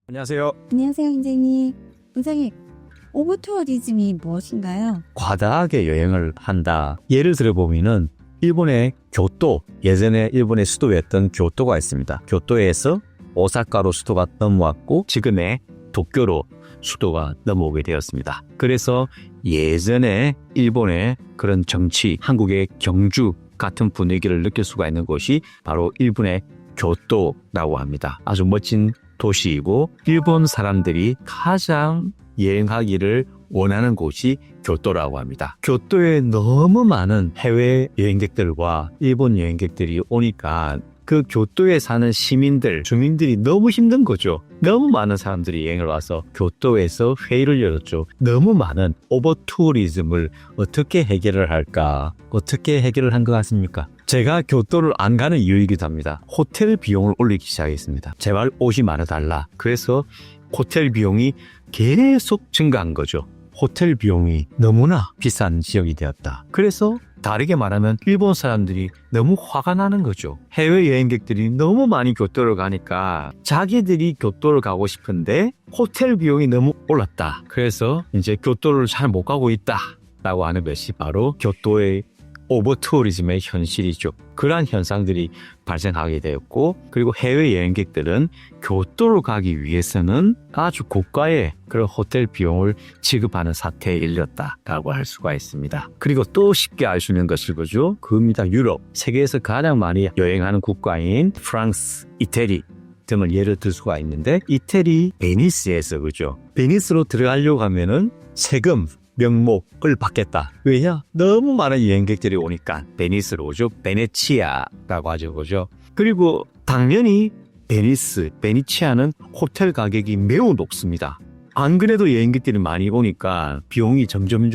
안녕하세요. 안녕하세요, 원장님. 원장님, 오버투어리즘이 무엇인가요? 과다하게 여행을 한다. 예를 들어보면은 일본의 교토, 예전에 일본의 수도였던 교토가 있습니다. 교토에서 오사카로 수도가 넘어왔고 지금의 도쿄로 수도가 넘어오게 되었습니다. 그래서 예전에 일본의 그런 정치, 한국의 경주 같은 분위기를 느낄 수가 있는 곳이 바로 일본의 교토라고 합니다. 아주 멋진 도시이고 일본 사람들이 가장 여행하기를 원하는 곳이 교토라고 합니다. 교토에 너무 많은 해외 여행객들과 일본 여행객들이 오니까 그 교토에 사는 시민들, 주민들이 너무 힘든 거죠. 너무 많은 사람들이 여행을 와서 교토에서 회의를 열었죠. 너무 많은 오버투어리즘을 어떻게 해결을 할까? 어떻게 해결을 한 것 같습니까? 제가 교토를 안 가는 이유이기도 합니다. 호텔 비용을 올리기 시작했습니다. 제발 옷이 많아달라. 그래서 호텔 비용이 계속 증가한 거죠. 호텔 비용이 너무나 비싼 지역이 되었다. 그래서 다르게 말하면 일본 사람들이 너무 화가 나는 거죠. 해외 여행객들이 너무 많이 교토를 가니까 자기들이 교토를 가고 싶은데 호텔 비용이 너무 올랐다. 그래서 이제 교토를 잘 못 가고 있다 라고 하는 것이 바로 교토의 오버투어리즘의 현실이죠. 그러한 현상들이 발생하게 되었고, 그리고 해외 여행객들은 교토를 가기 위해서는 아주 고가의 그런 호텔 비용을 지급하는 사태에 이르렀다라고 할 수가 있습니다. 그리고 또 쉽게 알 수 있는 것이 뭐죠? 그겁니다. 유럽. 세계에서 가장 많이 여행하는 국가인 프랑스, 이태리 등을 예를 들 수가 있는데, 이태리 베니스에서 그죠? 베니스로 들어가려고 하면은 세금 명목을 받겠다. 왜냐? 너무 많은 여행객들이 오니까 베니스로 오죠. 베네치아라고 하죠. 그죠? 그리고 당연히 베니치아는 호텔 가격이 매우 높습니다. 안 그래도 여행객들이 많이 오니까 비용이 점점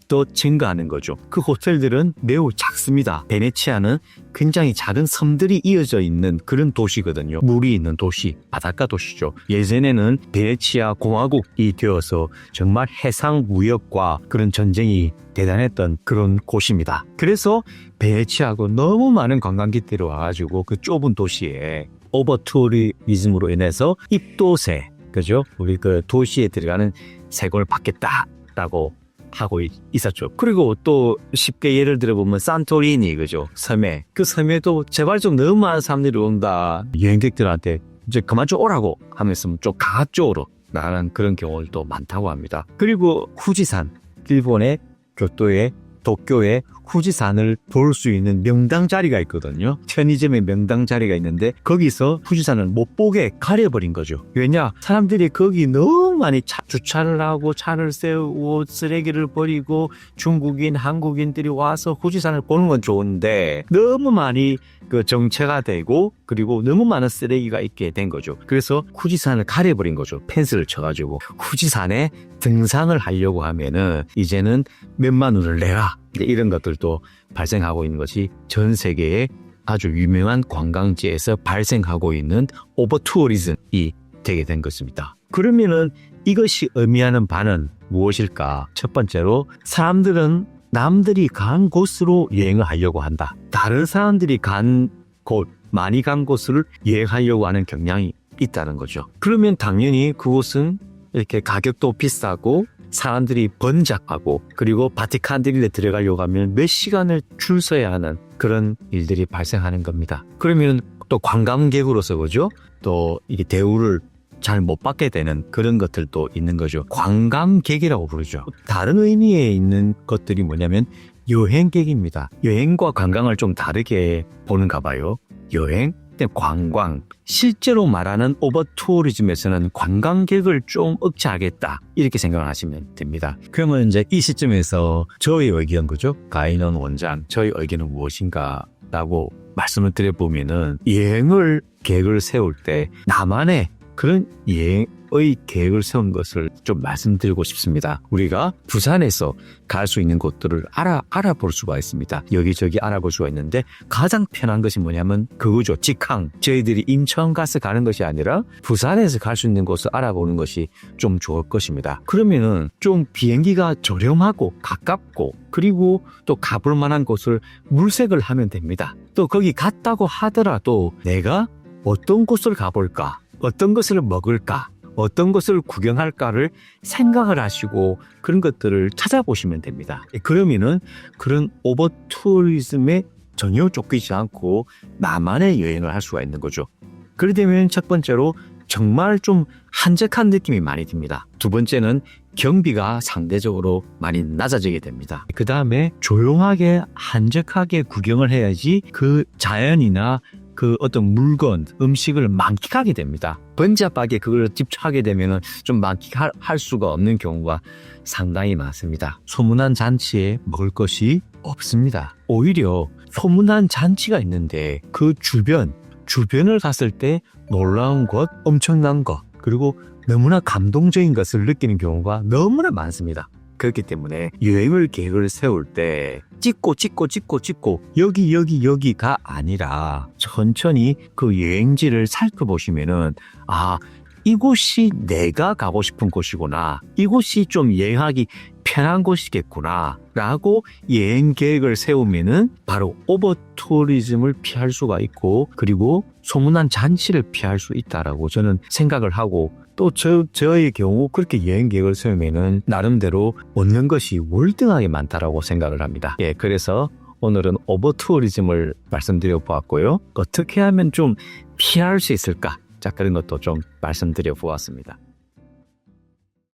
더 증가하는 거죠. 그 호텔들은 매우 작습니다. 베네치아는 굉장히 작은 섬들이 이어져 있는 그런 도시거든요. 물이 있는 도시, 바닷가 도시죠. 예전에는 베네치아 공화국이 되어서 정말 해상 무역과 그런 전쟁이 대단했던 그런 곳입니다. 그래서 베네치아하고 너무 많은 관광객들이 와가지고 그 좁은 도시에 오버투어리즘으로 인해서 입도세, 그죠? 우리 그 도시에 들어가는 세금을 받겠다라고 하고 있었죠. 그리고 또 쉽게 예를 들어보면 산토리니, 그죠? 섬에. 그 섬에도 제발 좀 너무 많은 사람들이 온다. 여행객들한테 이제 그만 좀 오라고 하면서 좀 강압 쪽으로 나가는 그런 경우도 많다고 합니다. 그리고 후지산, 일본의 교토의 도쿄에 후지산을 볼 수 있는 명당 자리가 있거든요. 편의점에 명당 자리가 있는데 거기서 후지산을 못 보게 가려버린 거죠. 왜냐? 사람들이 거기 너무 많이 주차를 하고 차를 세우고 쓰레기를 버리고 중국인, 한국인들이 와서 후지산을 보는 건 좋은데 너무 많이 그 정체가 되고 그리고 너무 많은 쓰레기가 있게 된 거죠. 그래서 후지산을 가려버린 거죠. 펜스를 쳐가지고. 후지산에 등산을 하려고 하면은 이제는 몇만 원을 내라. 이런 것들도 발생하고 있는 것이 전 세계의 아주 유명한 관광지에서 발생하고 있는 오버투어리즘이 되게 된 것입니다. 그러면은 이것이 의미하는 바는 무엇일까? 첫 번째로 사람들은 남들이 간 곳으로 여행을 하려고 한다. 다른 사람들이 간 곳, 많이 간 곳을 여행하려고 하는 경향이 있다는 거죠. 그러면 당연히 그곳은 이렇게 가격도 비싸고 사람들이 번잡하고 그리고 바티칸들에 들어가려고 하면 몇 시간을 줄 서야 하는 그런 일들이 발생하는 겁니다. 그러면 또 관광객으로서 그죠? 또 이게 대우를 잘 못 받게 되는 그런 것들도 있는 거죠. 관광객이라고 부르죠. 다른 의미에 있는 것들이 뭐냐면 여행객입니다. 여행과 관광을 좀 다르게 보는가 봐요. 여행, 관광. 실제로 말하는 오버투어리즘에서는 관광객을 좀 억제하겠다 이렇게 생각을 하시면 됩니다. 그러면 이제 이 시점에서 저의 의견, 그죠? 가인원 원장, 저의 의견은 무엇인가 라고 말씀을 드려보면은 여행을 계획을 세울 때 나만의 그런 여행의 계획을 세운 것을 좀 말씀드리고 싶습니다. 우리가 부산에서 갈 수 있는 곳들을 알아볼 수가 있습니다. 여기저기 알아볼 수가 있는데 가장 편한 것이 뭐냐면 그거죠. 직항. 저희들이 인천 가서 가는 것이 아니라 부산에서 갈 수 있는 곳을 알아보는 것이 좀 좋을 것입니다. 그러면은 좀 비행기가 저렴하고 가깝고 그리고 또 가볼 만한 곳을 물색을 하면 됩니다. 또 거기 갔다고 하더라도 내가 어떤 곳을 가볼까? 어떤 것을 먹을까? 어떤 것을 구경할까를 생각을 하시고 그런 것들을 찾아보시면 됩니다. 그러면은 그런 오버 투어리즘에 전혀 쫓기지 않고 나만의 여행을 할 수가 있는 거죠. 그렇게 되면 첫 번째로 정말 좀 한적한 느낌이 많이 듭니다. 두 번째는 경비가 상대적으로 많이 낮아지게 됩니다. 그 다음에 조용하게 한적하게 구경을 해야지 그 자연이나 그 어떤 물건, 음식을 만끽하게 됩니다. 번잡하게 그걸 집중하게 되면 좀 만끽할 수가 없는 경우가 상당히 많습니다. 소문난 잔치에 먹을 것이 없습니다. 오히려 소문난 잔치가 있는데 그 주변을 갔을 때 놀라운 것, 엄청난 것, 그리고 너무나 감동적인 것을 느끼는 경우가 너무나 많습니다. 그렇기 때문에 여행을 계획을 세울 때 찍고 여기가 아니라 천천히 그 여행지를 살펴보시면은 이곳이 내가 가고 싶은 곳이구나. 이곳이 좀 여행하기 편한 곳이겠구나. 라고 여행 계획을 세우면은 바로 오버 투어리즘을 피할 수가 있고 그리고 소문난 잔치를 피할 수 있다라고 저는 생각을 하고 또 저의 경우 그렇게 여행 계획을 세우면은 나름대로 얻는 것이 월등하게 많다라고 생각을 합니다. 그래서 오늘은 오버 투어리즘을 말씀드려 보았고요. 어떻게 하면 좀 피할 수 있을까? 자, 그런 것도 좀 말씀드려 보았습니다.